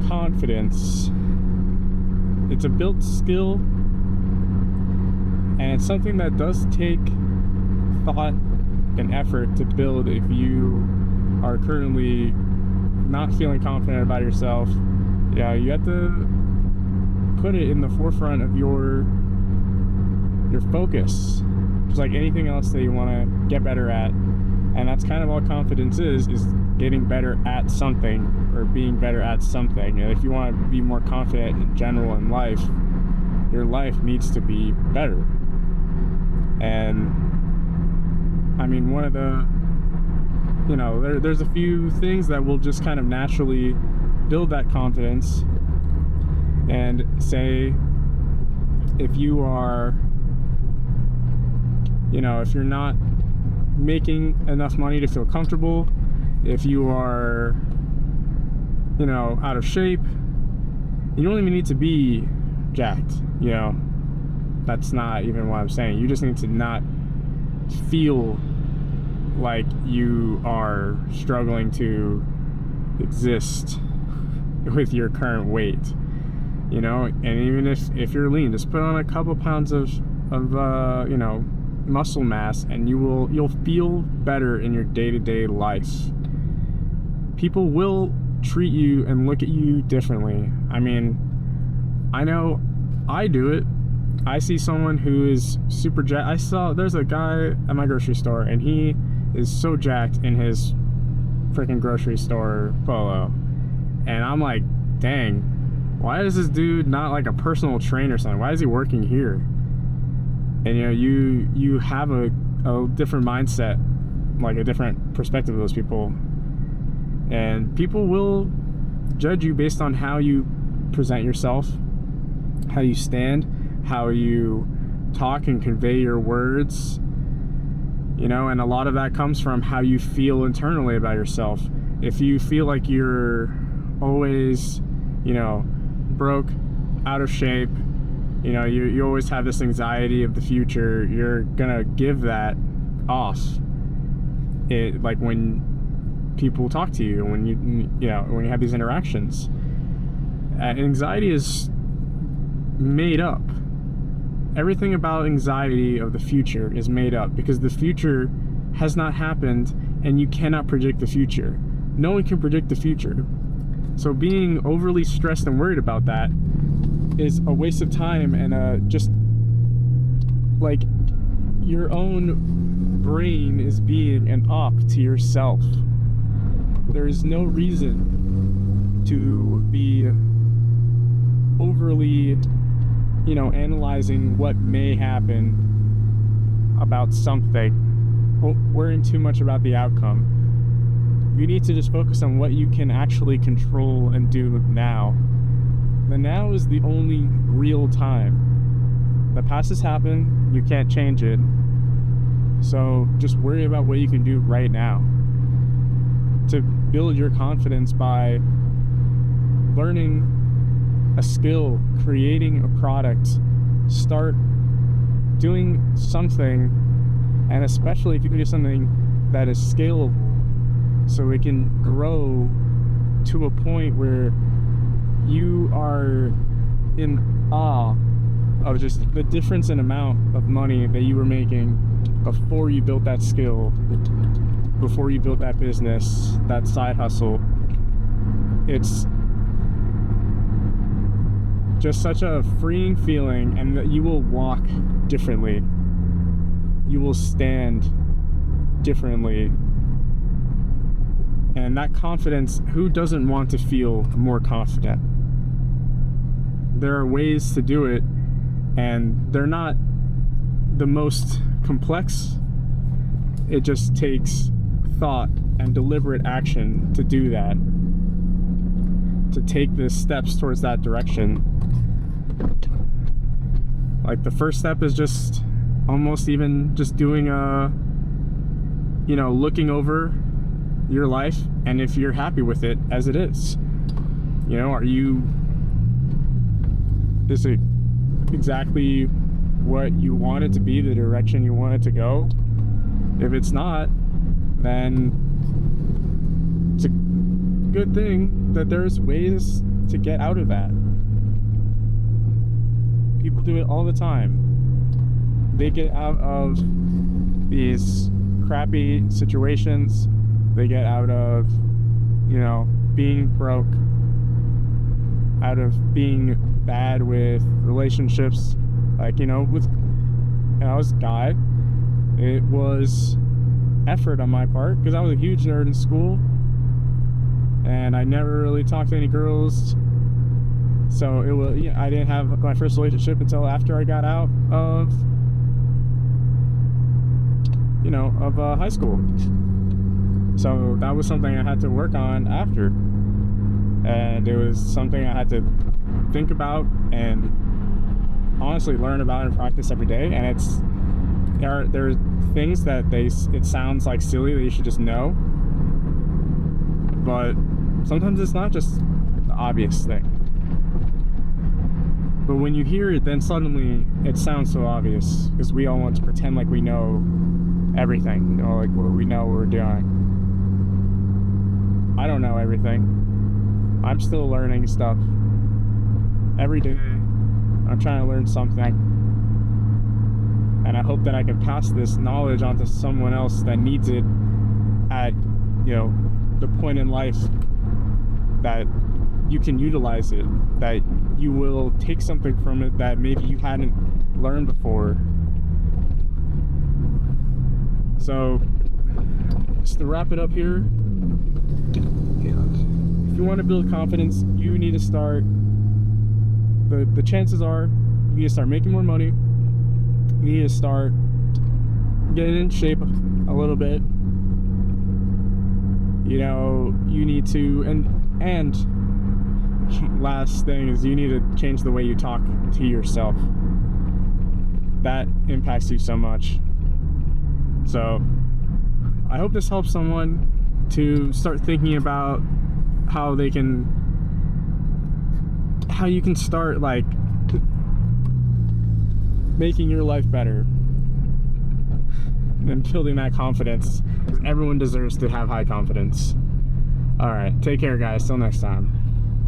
confidence, it's a built skill, and it's something that does take thought and effort to build. If you are currently not feeling confident about yourself, yeah, you have to put it in the forefront of your focus, just like anything else that you want to get better at. And that's kind of all confidence is getting better at something, or being better at something. And if you want to be more confident in general in life, your life needs to be better. And I mean, one of the, there's a few things that will just kind of naturally build that confidence. And say, if you are, if you're not making enough money to feel comfortable, if you are, out of shape, you don't even need to be jacked, That's not even what I'm saying. You just need to not feel like you are struggling to exist with your current weight, and even if you're lean, just put on a couple pounds of muscle mass, and you'll feel better in your day-to-day life. People will treat you and look at you differently. I mean, I know I do it. I see someone who is super jacked. There's a guy at my grocery store, and he is so jacked in his freaking grocery store polo, and I'm like, dang, why is this dude not like a personal trainer or something? Why is he working here? And you have a different mindset, like a different perspective of those people, and people will judge you based on how you present yourself, how you stand, how you talk and convey your words, and a lot of that comes from how you feel internally about yourself. If you feel like you're always, broke, out of shape, you always have this anxiety of the future, you're gonna give that off. Like when people talk to you, when when you have these interactions. Anxiety is made up. Everything about anxiety of the future is made up, because the future has not happened, and you cannot predict the future. No one can predict the future. So being overly stressed and worried about that is a waste of time, and just like your own brain is being an op to yourself. There is no reason to be overly, analyzing what may happen about something, worrying too much about the outcome. You need to just focus on what you can actually control and do now. The now is the only real time. The past has happened, you can't change it. So just worry about what you can do right now to build your confidence by learning a skill, creating a product, start doing something, and especially if you can do something that is scalable, so it can grow to a point where you are in awe of just the difference in amount of money that you were making before you built that skill, before you built that business, that side hustle. It's just such a freeing feeling, and that you will walk differently. You will stand differently. And that confidence, who doesn't want to feel more confident? There are ways to do it, and they're not the most complex. It just takes thought and deliberate action to do that, to take the steps towards that direction. Like the first step is just almost even just doing looking over your life, and if you're happy with it as it is, is it exactly what you want it to be, the direction you want it to go? If it's not, then it's a good thing that there's ways to get out of that. People do it all the time. They get out of these crappy situations. They get out of, you know, being broke, out of being bad with relationships. Like, you know, when I was a guy, it was effort on my part because I was a huge nerd in school and I never really talked to any girls. So it was, yeah, I didn't have my first relationship until after I got out of, you know, of high school. So that was something I had to work on after, and it was something I had to think about and honestly learn about and practice every day. And it's there are things that it sounds like silly that you should just know, but sometimes it's not just the obvious thing. But when you hear it, then suddenly it sounds so obvious because we all want to pretend like we know everything, or like we know what we're doing. I don't know everything. I'm still learning stuff every day. I'm trying to learn something, and I hope that I can pass this knowledge on to someone else that needs it at, you know, the point in life that you can utilize it, that you will take something from it that maybe you hadn't learned before. So, just to wrap it up here, if you want to build confidence, you need to start, the chances are, you need to start making more money, you need to start getting in shape a little bit, you know, you need to, and last thing is you need to change the way you talk to yourself. That impacts you so much. So I hope this helps someone to start thinking about how you can start like making your life better and building that confidence. Everyone deserves to have high confidence. All right, take care guys, till next time.